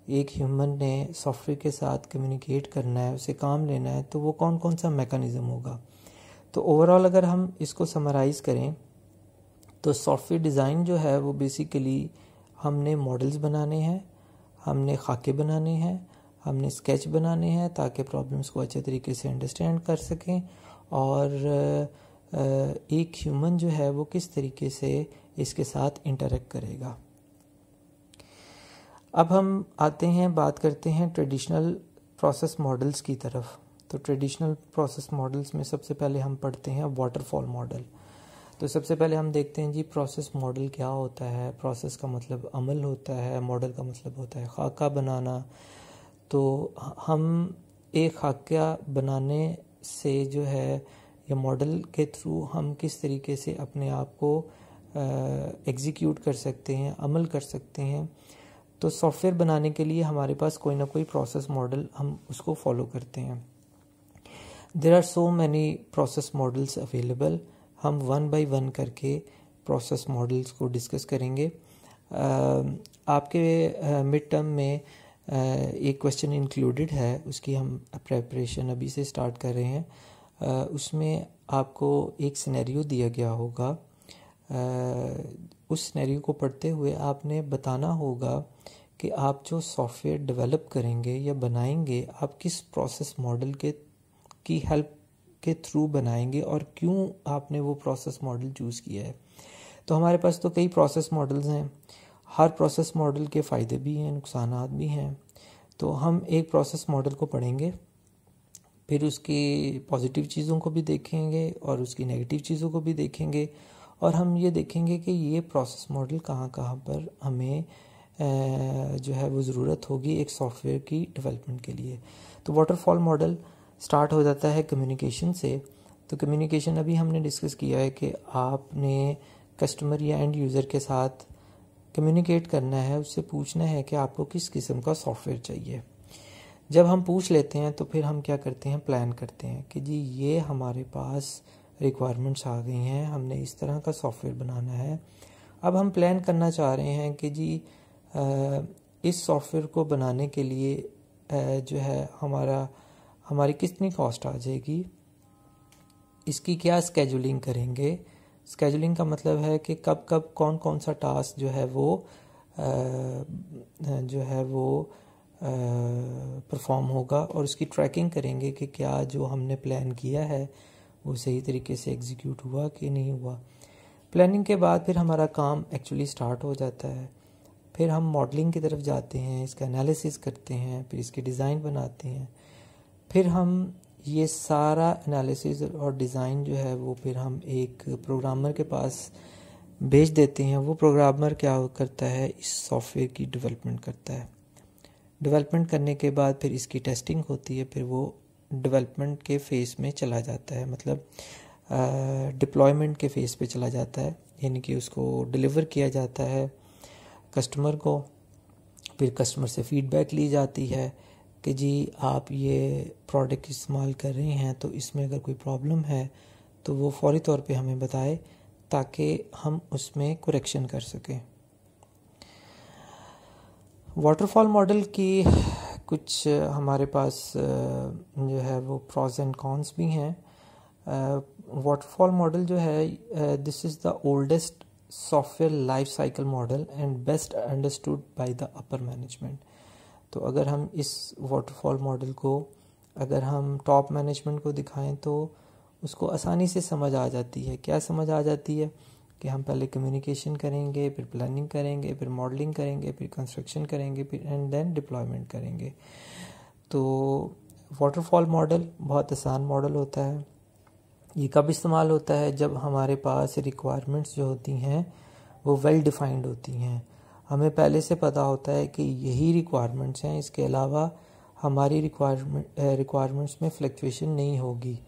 एक ह्यूमन ने सॉफ्टवेयर के साथ कम्युनिकेट करना है, उसे काम लेना है, तो वो कौन कौन सा मैकेनिज़्म होगा। तो ओवरऑल अगर हम इसको समराइज़ करें तो सॉफ्टवेयर डिज़ाइन जो है वो बेसिकली हमने मॉडल्स बनाने हैं, हमने खाके बनाने हैं, हमने स्केच बनाने हैं ताकि प्रॉब्लम्स को अच्छे तरीके से अंडरस्टैंड कर सकें, और एक ह्यूमन जो है वो किस तरीके से इसके साथ इंटरेक्ट करेगा। अब हम आते हैं, बात करते हैं ट्रेडिशनल प्रोसेस मॉडल्स की तरफ। तो ट्रेडिशनल प्रोसेस मॉडल्स में सबसे पहले हम पढ़ते हैं वाटरफॉल मॉडल। तो सबसे पहले हम देखते हैं जी प्रोसेस मॉडल क्या होता है। प्रोसेस का मतलब अमल होता है, मॉडल का मतलब होता है खाका बनाना। तो हम एक खाका बनाने से जो है या मॉडल के थ्रू हम किस तरीके से अपने आप को एग्जीक्यूट कर सकते हैं, अमल कर सकते हैं। तो सॉफ्टवेयर बनाने के लिए हमारे पास कोई ना कोई प्रोसेस मॉडल हम उसको फॉलो करते हैं। There are so many process models available. हम वन बाय वन करके प्रोसेस मॉडल्स को डिस्कस करेंगे। आपके मिड टर्म में एक क्वेश्चन इंक्लूडेड है, उसकी हम प्रेपरेशन अभी से स्टार्ट कर रहे हैं। उसमें आपको एक सिनेरियो दिया गया होगा। उस सिनेरियो को पढ़ते हुए आपने बताना होगा कि आप जो सॉफ्टवेयर डेवलप करेंगे या बनाएंगे, आप किस प्रोसेस मॉडल की हेल्प के थ्रू बनाएंगे और क्यों आपने वो प्रोसेस मॉडल चूज़ किया है। तो हमारे पास तो कई प्रोसेस मॉडल्स हैं, हर प्रोसेस मॉडल के फ़ायदे भी हैं, नुकसानात भी हैं। तो हम एक प्रोसेस मॉडल को पढ़ेंगे, फिर उसकी पॉजिटिव चीज़ों को भी देखेंगे और उसकी नेगेटिव चीज़ों को भी देखेंगे, और हम ये देखेंगे कि ये प्रोसेस मॉडल कहाँ कहाँ पर हमें जो है वो ज़रूरत होगी एक सॉफ्टवेयर की डेवलपमेंट के लिए। तो वाटरफॉल मॉडल स्टार्ट हो जाता है कम्युनिकेशन से। तो कम्युनिकेशन अभी हमने डिस्कस किया है कि आपने कस्टमर या एंड यूज़र के साथ कम्युनिकेट करना है, उससे पूछना है कि आपको किस किस्म का सॉफ्टवेयर चाहिए। जब हम पूछ लेते हैं तो फिर हम क्या करते हैं, प्लान करते हैं कि जी ये हमारे पास रिक्वायरमेंट्स आ गई हैं, हमने इस तरह का सॉफ्टवेयर बनाना है। अब हम प्लान करना चाह रहे हैं कि जी इस सॉफ्टवेयर को बनाने के लिए जो है हमारी कितनी कॉस्ट आ जाएगी, इसकी क्या स्केजुलिंग करेंगे। स्केजुलिंग का मतलब है कि कब कब कौन कौन सा टास्क जो है वो परफॉर्म होगा, और उसकी ट्रैकिंग करेंगे कि क्या जो हमने प्लान किया है वो सही तरीके से एग्जीक्यूट हुआ कि नहीं हुआ। प्लानिंग के बाद फिर हमारा काम एक्चुअली स्टार्ट हो जाता है। फिर हम मॉडलिंग की तरफ जाते हैं, इसका एनालिसिस करते हैं, फिर इसकी डिज़ाइन बनाते हैं। फिर हम ये सारा एनालिसिस और डिज़ाइन जो है वो फिर हम एक प्रोग्रामर के पास भेज देते हैं। वो प्रोग्रामर क्या करता है, इस सॉफ्टवेयर की डेवलपमेंट करता है। डेवलपमेंट करने के बाद फिर इसकी टेस्टिंग होती है, फिर वो डेवलपमेंट के फेज़ में चला जाता है, मतलब डिप्लॉयमेंट के फेज़ पे चला जाता है, यानी कि उसको डिलीवर किया जाता है कस्टमर को। फिर कस्टमर से फ़ीडबैक ली जाती है कि जी आप ये प्रोडक्ट इस्तेमाल कर रहे हैं तो इसमें अगर कोई प्रॉब्लम है तो वो फौरी तौर पे हमें बताए ताकि हम उसमें करेक्शन कर सकें। वाटरफॉल मॉडल की कुछ हमारे पास जो है वो प्रॉज एंड कॉन्स भी हैं। वाटरफॉल मॉडल जो है this is the oldest software life cycle model and best understood by the upper management. तो अगर हम इस वाटरफॉल मॉडल को अगर हम टॉप मैनेजमेंट को दिखाएं तो उसको आसानी से समझ आ जाती है। क्या समझ आ जाती है कि हम पहले कम्युनिकेशन करेंगे, फिर प्लानिंग करेंगे, फिर मॉडलिंग करेंगे, फिर कंस्ट्रक्शन करेंगे, फिर एंड देन डिप्लॉयमेंट करेंगे। तो वाटरफॉल मॉडल बहुत आसान मॉडल होता है। ये कब इस्तेमाल होता है, जब हमारे पास रिक्वायरमेंट्स जो होती हैं वो वेल डिफाइंड होती हैं। हमें पहले से पता होता है कि यही रिक्वायरमेंट्स हैं, इसके अलावा हमारी रिक्वायरमेंट्स में फ्लक्चुएशन नहीं होगी।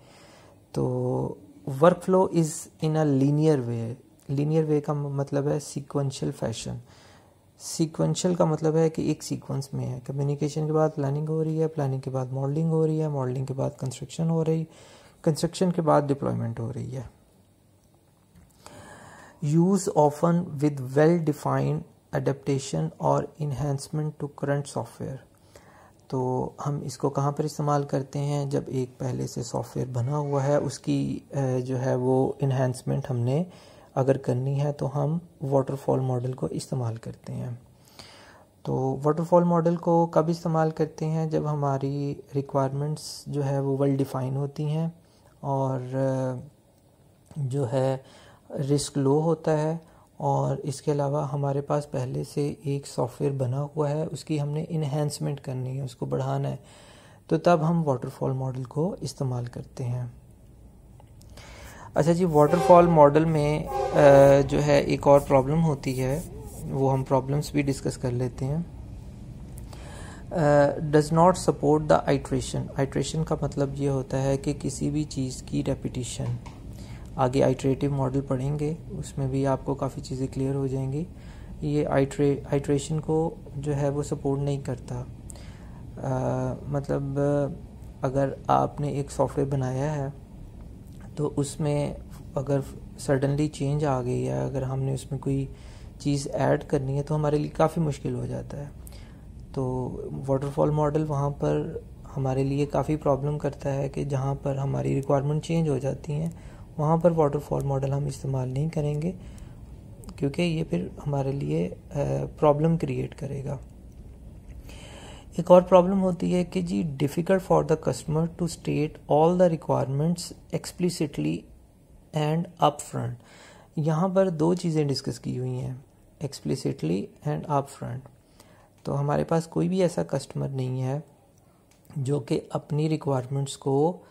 तो work flow is in a linear way. Linear वे का मतलब है सीक्वेंशियल फैशन। सीक्वेंशियल का मतलब है कि एक सीक्वेंस में है। कम्युनिकेशन के बाद प्लानिंग हो रही है, प्लानिंग के बाद मॉडलिंग हो रही है, मॉडलिंग के बाद कंस्ट्रक्शन हो रही, कंस्ट्रक्शन के बाद डिप्लॉयमेंट हो रही है। Use often with well defined adaptation और इन्हेंसमेंट टू करंट सॉफ्टवेयर। तो हम इसको कहाँ पर इस्तेमाल करते हैं? जब एक पहले से सॉफ्टवेयर बना हुआ है, उसकी जो है वो इन्हेंसमेंट हमने अगर करनी है तो हम वाटरफॉल मॉडल को इस्तेमाल करते हैं। तो वाटरफॉल मॉडल को कब इस्तेमाल करते हैं? जब हमारी रिक्वायरमेंट्स जो है वो वेल डिफाइन होती हैं और जो है रिस्क लो होता है, और इसके अलावा हमारे पास पहले से एक सॉफ्टवेयर बना हुआ है, उसकी हमने इन्हेंसमेंट करनी है, उसको बढ़ाना है, तो तब हम वाटरफॉल मॉडल को इस्तेमाल करते हैं। अच्छा जी, वाटरफॉल मॉडल में जो है एक और प्रॉब्लम होती है, वो हम प्रॉब्लम्स भी डिस्कस कर लेते हैं। Does not support the iteration. Iteration का मतलब ये होता है कि किसी भी चीज़ की रेपिटिशन। आगे आइट्रेटिव मॉडल पढ़ेंगे, उसमें भी आपको काफ़ी चीज़ें क्लियर हो जाएंगी। ये आइट्रेशन को जो है वो सपोर्ट नहीं करता। मतलब अगर आपने एक सॉफ्टवेयर बनाया है तो उसमें अगर सडनली चेंज आ गई है, अगर हमने उसमें कोई चीज़ ऐड करनी है तो हमारे लिए काफ़ी मुश्किल हो जाता है। तो वाटरफॉल मॉडल वहाँ पर हमारे लिए काफ़ी प्रॉब्लम करता है कि जहाँ पर हमारी रिक्वायरमेंट चेंज हो जाती हैं वहाँ पर वाटरफॉल मॉडल हम इस्तेमाल नहीं करेंगे, क्योंकि ये फिर हमारे लिए प्रॉब्लम क्रिएट करेगा। एक और प्रॉब्लम होती है कि जी difficult for the customer to state all the requirements explicitly and up front. यहाँ पर दो चीज़ें डिस्कस की हुई हैं, एक्सप्लिसिटली एंड अप फ्रंट। तो हमारे पास कोई भी ऐसा कस्टमर नहीं है जो कि अपनी रिक्वायरमेंट्स को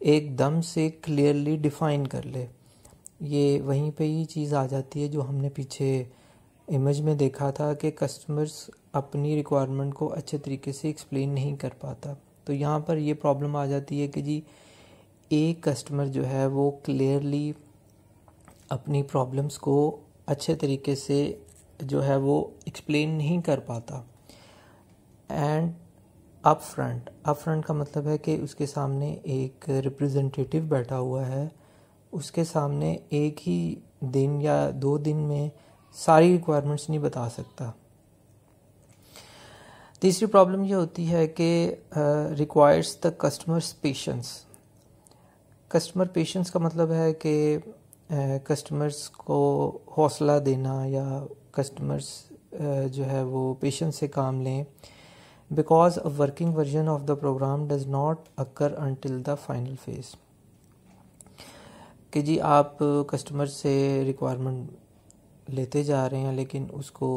एकदम से क्लियरली डिफ़ाइन कर ले। ये वहीं पे ही चीज़ आ जाती है जो हमने पीछे इमेज में देखा था कि कस्टमर्स अपनी रिक्वायरमेंट को अच्छे तरीके से एक्सप्लेन नहीं कर पाता। तो यहाँ पर ये प्रॉब्लम आ जाती है कि जी एक कस्टमर जो है वो क्लियरली अपनी प्रॉब्लम्स को अच्छे तरीके से जो है वो एक्सप्लेन नहीं कर पाता। एंड अप फ्रंट का मतलब है कि उसके सामने एक रिप्रेजेंटेटिव बैठा हुआ है, उसके सामने एक ही दिन या 2 दिन में सारी रिक्वायरमेंट्स नहीं बता सकता। तीसरी प्रॉब्लम ये होती है कि requires the customers patience. Customer patience का मतलब है कि कस्टमर्स को हौसला देना या कस्टमर्स जो है वो पेशेंस से काम लें। Because a working version of the program does not occur until the final phase. कि जी आप कस्टमर से रिक्वायरमेंट लेते जा रहे हैं लेकिन उसको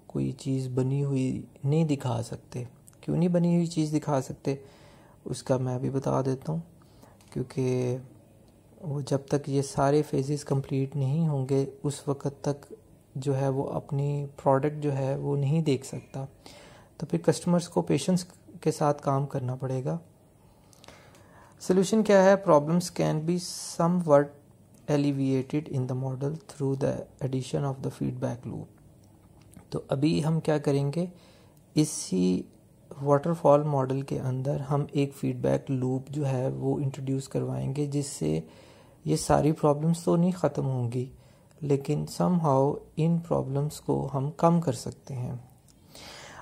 कोई चीज़ बनी हुई नहीं दिखा सकते। क्यों नहीं बनी हुई चीज़ दिखा सकते उसका मैं भी बता देता हूँ, क्योंकि वो जब तक ये सारे फेजेस कंप्लीट नहीं होंगे उस वक़्त तक जो है वो अपनी प्रोडक्ट जो है वो नहीं देख सकता। तो फिर कस्टमर्स को पेशेंस के साथ काम करना पड़ेगा। सोल्यूशन क्या है? Problems can be somewhat alleviated in the model through the addition of the feedback loop. तो अभी हम क्या करेंगे, इसी वाटरफॉल मॉडल के अंदर हम एक फीडबैक लूप जो है वो इंट्रोड्यूस करवाएंगे, जिससे ये सारी प्रॉब्लम्स तो नहीं ख़त्म होंगी लेकिन समहाउ इन प्रॉब्लम्स को हम कम कर सकते हैं।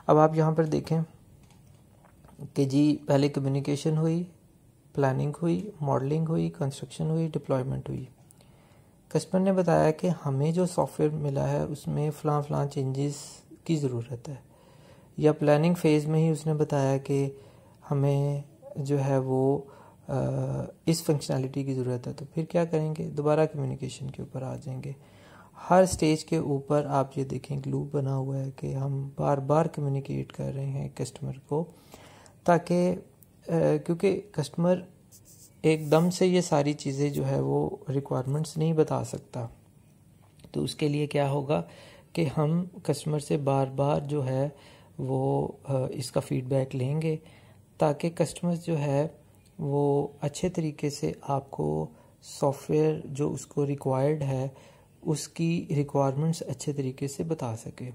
अब आप यहाँ पर देखें कि जी पहले कम्युनिकेशन हुई, प्लानिंग हुई, मॉडलिंग हुई, कंस्ट्रक्शन हुई, डिप्लॉयमेंट हुई। कस्टमर ने बताया कि हमें जो सॉफ्टवेयर मिला है उसमें फ़लाँ चेंजेस की ज़रूरत है, या प्लानिंग फ़ेज़ में ही उसने बताया कि हमें जो है वो इस फंक्शनैलिटी की ज़रूरत है। तो फिर क्या करेंगे, दोबारा कम्युनिकेशन के ऊपर आ जाएंगे। हर स्टेज के ऊपर आप ये देखें लूप बना हुआ है कि हम बार बार कम्युनिकेट कर रहे हैं कस्टमर को, ताकि क्योंकि कस्टमर एकदम से ये सारी चीज़ें जो है वो रिक्वायरमेंट्स नहीं बता सकता। तो उसके लिए क्या होगा कि हम कस्टमर से बार बार जो है वो इसका फीडबैक लेंगे, ताकि कस्टमर्स जो है वो अच्छे तरीके से आपको सॉफ्टवेयर जो उसको रिक्वायर्ड है उसकी रिक्वायरमेंट्स अच्छे तरीके से बता सके।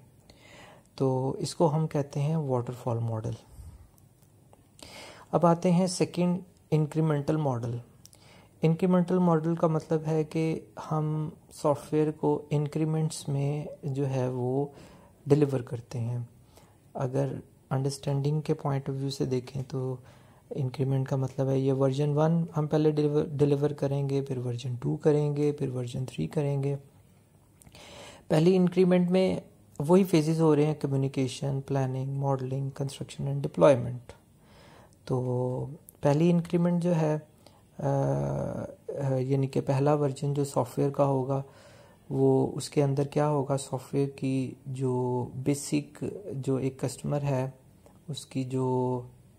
तो इसको हम कहते हैं वाटरफॉल मॉडल। अब आते हैं second, incremental model. Incremental model का मतलब है कि हम सॉफ्टवेयर को इंक्रीमेंट्स में जो है वो डिलीवर करते हैं। अगर अंडरस्टैंडिंग के पॉइंट ऑफ व्यू से देखें तो इंक्रीमेंट का मतलब है ये वर्जन 1 हम पहले डिलीवर करेंगे, फिर वर्जन 2 करेंगे, फिर वर्जन 3 करेंगे। पहली इंक्रीमेंट में वही फेजेस हो रहे हैं, communication, planning, modelling, construction and deployment. तो पहली इंक्रीमेंट जो है यानी कि पहला वर्जन जो सॉफ्टवेयर का होगा वो उसके अंदर क्या होगा, सॉफ्टवेयर की जो बेसिक जो एक कस्टमर है उसकी जो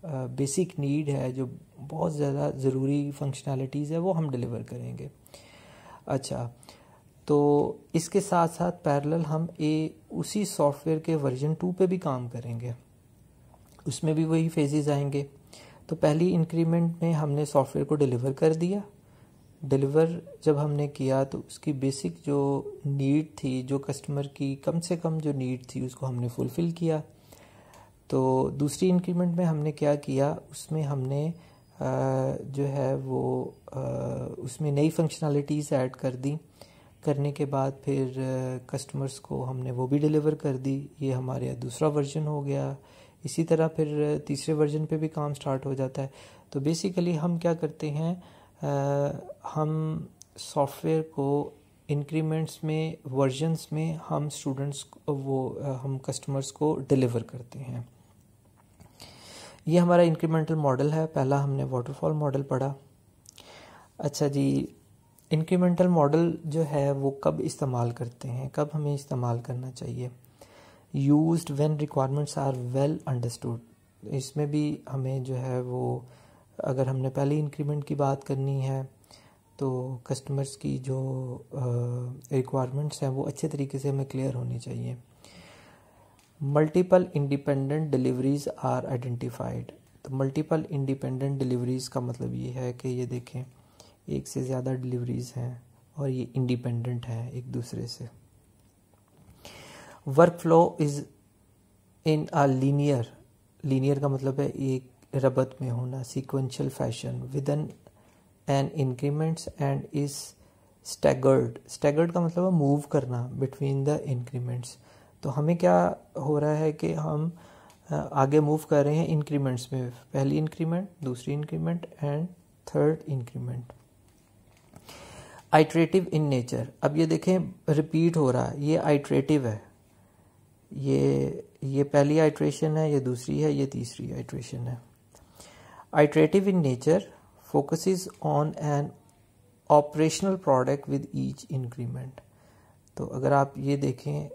बेसिक नीड है, जो बहुत ज़्यादा ज़रूरी फंक्शनैलिटीज़ है वो हम डिलीवर करेंगे। अच्छा, तो इसके साथ साथ पैरेलल हम उसी सॉफ्टवेयर के वर्जन 2 पे भी काम करेंगे, उसमें भी वही फेजेस आएंगे। तो पहली इंक्रीमेंट में हमने सॉफ्टवेयर को डिलीवर कर दिया। डिलीवर जब हमने किया तो उसकी बेसिक जो नीड थी, जो कस्टमर की कम से कम जो नीड थी उसको हमने फुलफ़िल किया। तो दूसरी इंक्रीमेंट में हमने क्या किया, उसमें हमने जो है वो उसमें नई फंक्शनैलिटीज़ ऐड कर दी। करने के बाद फिर कस्टमर्स को हमने वो भी डिलीवर कर दी। ये हमारे दूसरा वर्जन हो गया। इसी तरह फिर तीसरे वर्जन पे भी काम स्टार्ट हो जाता है। तो बेसिकली हम क्या करते हैं, हम सॉफ्टवेयर को इंक्रीमेंट्स में, वर्जन्स में हम हम कस्टमर्स को डिलीवर करते हैं। ये हमारा इंक्रीमेंटल मॉडल है। पहला हमने वाटरफॉल मॉडल पढ़ा। अच्छा जी, इंक्रीमेंटल मॉडल जो है वो कब इस्तेमाल करते हैं, कब हमें इस्तेमाल करना चाहिए? Used when requirements are well understood. इसमें भी हमें जो है वो, अगर हमने पहली इंक्रीमेंट की बात करनी है तो कस्टमर्स की जो रिक्वायरमेंट्स हैं वो अच्छे तरीके से हमें क्लियर होनी चाहिए। Multiple independent deliveries are identified. तो मल्टीपल इंडिपेंडेंट डिलीवरीज का मतलब ये है कि ये देखें, एक से ज़्यादा डिलीवरीज हैं और ये इंडिपेंडेंट हैं एक दूसरे से। Work flow is in a linear का मतलब है एक रबत में होना, sequential fashion with an increments and is staggered का मतलब है मूव करना बिटवीन द इंक्रीमेंट्स। तो हमें क्या हो रहा है कि हम आगे मूव कर रहे हैं इंक्रीमेंट्स में, पहली इंक्रीमेंट, दूसरी increment and third increment. Iterative in nature. अब ये देखें रिपीट हो रहा है, ये आइट्रेटिव है, ये पहली आइट्रेशन है, ये दूसरी है, ये तीसरी आइट्रेशन है। Iterative in nature focuses on an operational product with each increment. तो अगर आप ये देखें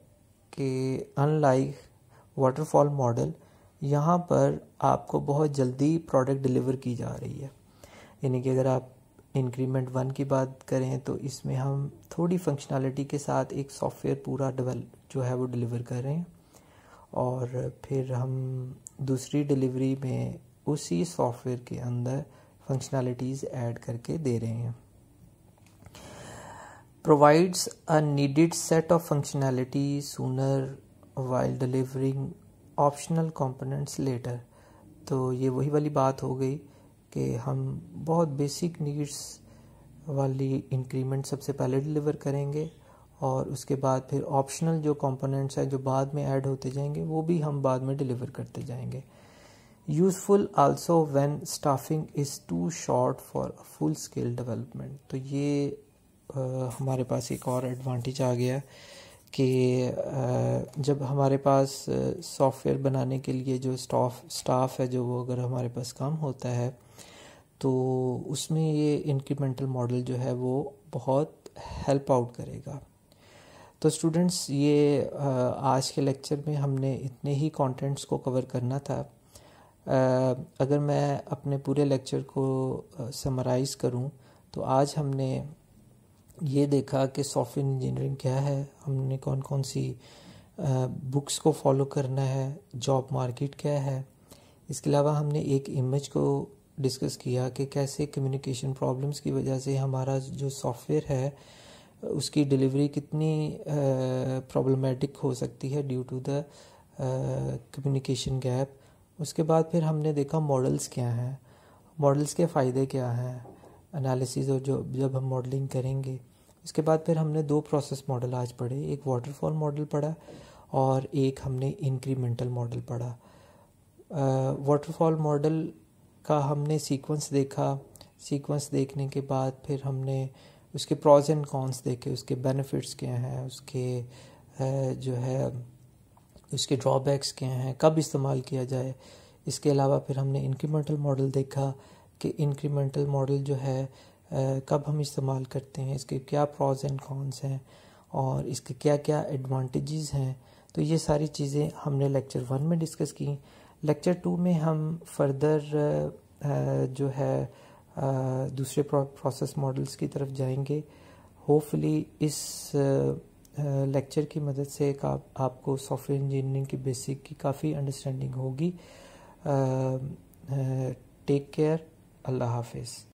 कि अनलाइक वाटरफॉल मॉडल, यहाँ पर आपको बहुत जल्दी प्रोडक्ट डिलीवर की जा रही है। यानी कि अगर आप इंक्रीमेंट 1 की बात करें तो इसमें हम थोड़ी फंक्शनैलिटी के साथ एक सॉफ्टवेयर पूरा जो है वो डिलीवर कर रहे हैं, और फिर हम दूसरी डिलीवरी में उसी सॉफ्टवेयर के अंदर फंक्शनैलिटीज़ ऐड करके दे रहे हैं। Provides a needed set of functionality sooner while delivering optional components later. तो ये वही वाली बात हो गई कि हम बहुत बेसिक नीड्स वाली इंक्रीमेंट सबसे पहले डिलीवर करेंगे और उसके बाद फिर ऑप्शनल जो कंपोनेंट्स हैं जो बाद में ऐड होते जाएंगे वो भी हम बाद में डिलीवर करते जाएंगे। Useful also when staffing is too short for full scale development. तो ये हमारे पास एक और एडवांटेज आ गया कि जब हमारे पास सॉफ्टवेयर बनाने के लिए जो स्टाफ है जो वो अगर हमारे पास कम होता है तो उसमें ये इंक्रीमेंटल मॉडल जो है वो बहुत हेल्प आउट करेगा। तो स्टूडेंट्स, ये आज के लेक्चर में हमने इतने ही कंटेंट्स को कवर करना था। अगर मैं अपने पूरे लेक्चर को समराइज़ करूं तो आज हमने ये देखा कि सॉफ्टवेयर इंजीनियरिंग क्या है, हमने कौन कौन सी बुक्स को फॉलो करना है, जॉब मार्केट क्या है। इसके अलावा हमने एक इमेज को डिस्कस किया कि कैसे कम्युनिकेशन प्रॉब्लम्स की वजह से हमारा जो सॉफ्टवेयर है उसकी डिलीवरी कितनी प्रॉब्लमेटिक हो सकती है due to the communication gap. उसके बाद फिर हमने देखा मॉडल्स क्या हैं, मॉडल्स के फ़ायदे क्या हैं, एनालिसिस और जो जब हम मॉडलिंग करेंगे। इसके बाद फिर हमने 2 प्रोसेस मॉडल आज पढ़े, एक वाटरफॉल मॉडल पढ़ा और एक हमने इंक्रीमेंटल मॉडल पढ़ा। वाटरफॉल मॉडल का हमने सीक्वेंस देखा, सीक्वेंस देखने के बाद फिर हमने उसके प्रॉज एंड कॉन्स देखे, उसके बेनिफिट्स क्या हैं, उसके जो है उसके ड्रॉबैक्स क्या हैं, कब इस्तेमाल किया जाए। इसके अलावा फिर हमने इंक्रीमेंटल मॉडल देखा कि इंक्रीमेंटल मॉडल जो है कब हम इस्तेमाल करते हैं, इसके क्या प्रॉज एंड कॉन्स हैं और इसके क्या क्या एडवांटेजेस हैं। तो ये सारी चीज़ें हमने लेक्चर 1 में डिस्कस की। लेक्चर 2 में हम फर्दर जो है दूसरे प्रोसेस मॉडल्स की तरफ जाएंगे। होपफुली इस लेक्चर की मदद से आपको सॉफ्टवेयर इंजीनियरिंग की बेसिक की काफ़ी अंडरस्टैंडिंग होगी। टेक केयर, अल्लाह हाफिज़।